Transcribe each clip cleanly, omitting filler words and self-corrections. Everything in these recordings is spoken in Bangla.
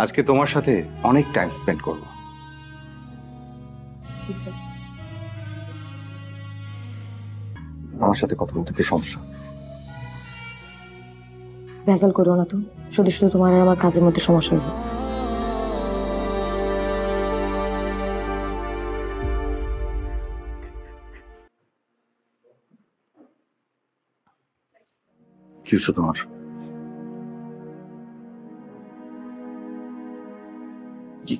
আজকে তোমার সাথে অনেক টাইম স্পেন্ড করব। আমার সাথে কথা বলতে কি সমস্যা? ভেজাল করো না তো, শুধু শুধু তোমার আর আমার কাজের মধ্যে সমস্যা হইবে। কি হচ্ছে তোমার? কি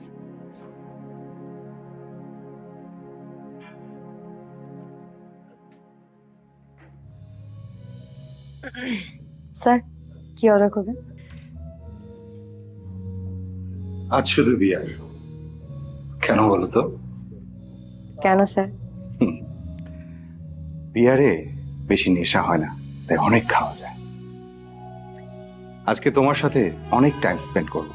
স্যার, কি অর্ডার করবেন? আজ শুধু বিয়ার। কেন বলো তো? কেন স্যার? বিয়ারে বেশি নেশা হয় না, তাই অনেক খাওয়া যায়। আজকে তোমার সাথে অনেক টাইম স্পেন্ড করব।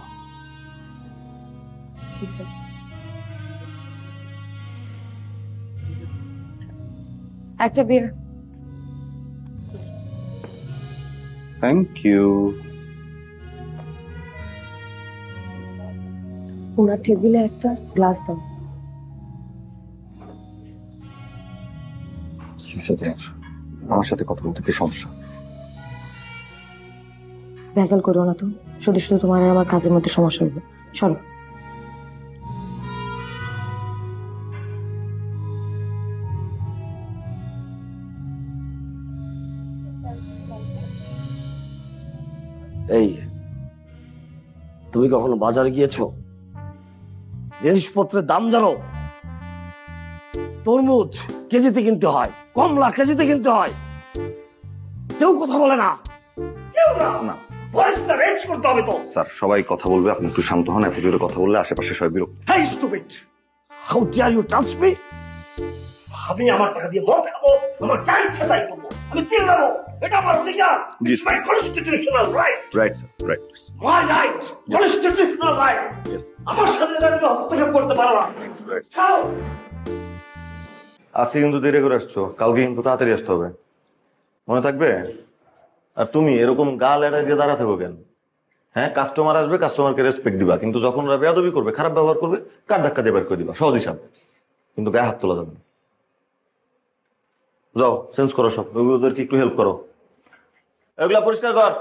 একটা বিয়ার। Thank you. ওনার টেবিলে একটা গ্লাস দাও। আমার সাথে কথা বলতে কি সমস্যা? ভেজাল করো না তো, শুধু শুধু তোমার আর আমার কাজের মধ্যে সমস্যা হইবে। সরো। এই, তুমি কখনো বাজারে গিয়েছো? জিনিসপত্রের দাম জানো? তরমুজ কেজিতে কিনতে হয়, কমলা কেজিতে কিনতে হয়, কেউ কথা বলে না। কেউ না। না ভয়েসটা রেজ করতে হবে তো। স্যার, সবাই কথা বলবে, আপনি একটু শান্ত হন। এত জোরে কথা বললে আশেপাশে সবাই বিরক্ত। Hey stupid, how dare you touch me? আমি আমার টাকা দিয়ে মদ খাবো, আমার যা ইচ্ছা তাই করবো, আমি চিল্লাবো, এটা আমার অধিকার। It's my constitutional right. Right sir, right. My right, constitutional right. আমার সাথে তুমি হস্তক্ষেপ করতে পারো না। ছাড়ো। আজকে কিন্তু দেরি করে আসছো, কালকে কিন্তু তাড়াতাড়ি আসতে হবে, মনে থাকবে? আর তুমি এরকম গাল এড়াই দিয়ে দাঁড়া থাকো কেন? হ্যাঁ, কাস্টমার আসবে, কাস্টমারকে রেসপেক্ট দিবা, কিন্তু যখন ওরা বেয়াদবি করবে, খারাপ ব্যবহার করবে, কার ধাক্কা দিয়ে বের করে দিবা। সহজ হিসাব, কিন্তু গায়ে হাত তোলা যাবে না। যাও, চেঞ্জ করো সব, ওদেরকে একটু হেল্প করো, এগুলা পরিষ্কার কর।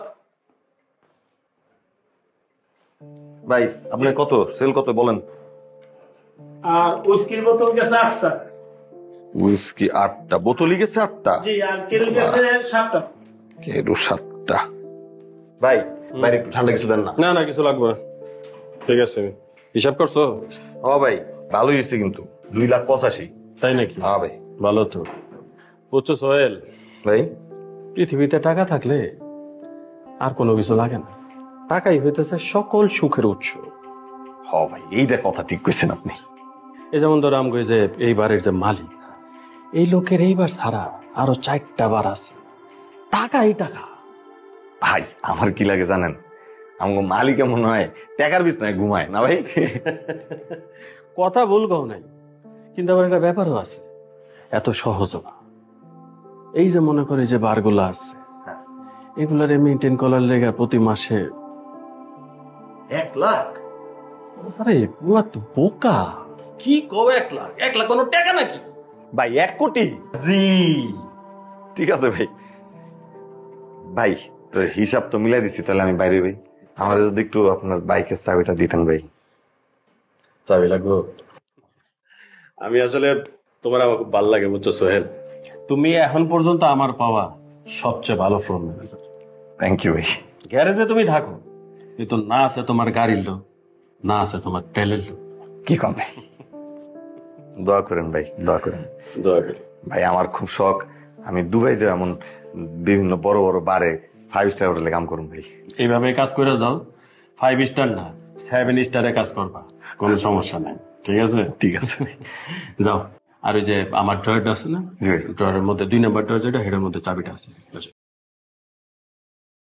ভাই, আপনি কত সেল কত বলেন? আর উইস্কির বোতল গেছে 8টা। উইস্কি 8টা, বোতলই গেছে 8টা? জি, আর কেরু গেছে 7টা। কেরু 7টা। ভাই, বাইরে একটু ঠান্ডা কিছু দেন না। না না, কিছু লাগবে না, ঠিক আছে। হিসাব করছো? ও ভাই, ভালোই হয়েছে কিন্তু, 2,85,000। তাই নাকি? হ্যাঁ ভাই। ভালো তো। বুঝছো সোহেল, ভাই, পৃথিবীতে টাকা থাকলে আর কোনো কিছু লাগে না। টাকাই হইতেছে সকল সুখের উৎস। হ ভাই, এইটা কথা ঠিক কইছেন আপনি। এই যেমন ধরো আমগো যে এই বাড়ির যে মালিক, এই লোকের এইবার ছাড়া আরো 4টা বার আছে। টাকাই টাকা। ভাই, আমার কি লাগে জানেন? আমাকে মালিক মনে হয় টাকার বিছনায় ঘুমায় না ভাই। কথা ভুল কও নাই, কিন্তু আবার একটা ব্যাপারও আছে, এত সহজ না। এই যে মনে করে যে বারগুলা আছে, এগুলারে মেনটেন করার লেগে প্রতি মাসে 1 লাখ? আরে পুরা তো বোকা। কি কও 1 লাখ? 1 লাখ কোনো টাকা নাকি ভাই? 1 কোটি? জি। ঠিক আছে ভাই। ভাই, তো হিসাব তো মিলাই দিছি, তাহলে আমি বাইরে ভাই। আমার যদি একটু আপনার বাইকের চাবিটা দিতেন ভাই। চাবি লাগবো? আমি আসলে তোমার আমার খুব ভালো লাগে, বুঝছো সোহেল। তুমি এখন পর্যন্ত আমার পাওয়া সবচেয়ে ভালো ফ্লোর ম্যানেজার। থ্যাংক ইউ ভাই। গ্যারেজে তুমি থাকো, কিন্তু না আছে তোমার গাড়ির লোক, না আছে তোমার তেলের লোক। কি কম ভাই? দোয়া করেন ভাই, দোয়া করেন। দয়া করে। ভাই, আমার খুব শখ, আমি দুবাই যে এমন বিভিন্ন বড় বড় বারে 5 স্টার হোটেলে কাম করুন ভাই। এইভাবে কাজ করে যাও, 5 স্টার না 7 স্টারে কাজ করবা, কোনো সমস্যা নাই। ঠিক আছে? ঠিক আছে ভাই। যাও। আর ওই যে আমার ড্রয়ারটা আছে না, জি ভাই। ড্রয়ারের মধ্যে 2 নম্বর ড্রয়ার যেটা, হেডের মধ্যে চাবিটা আছে।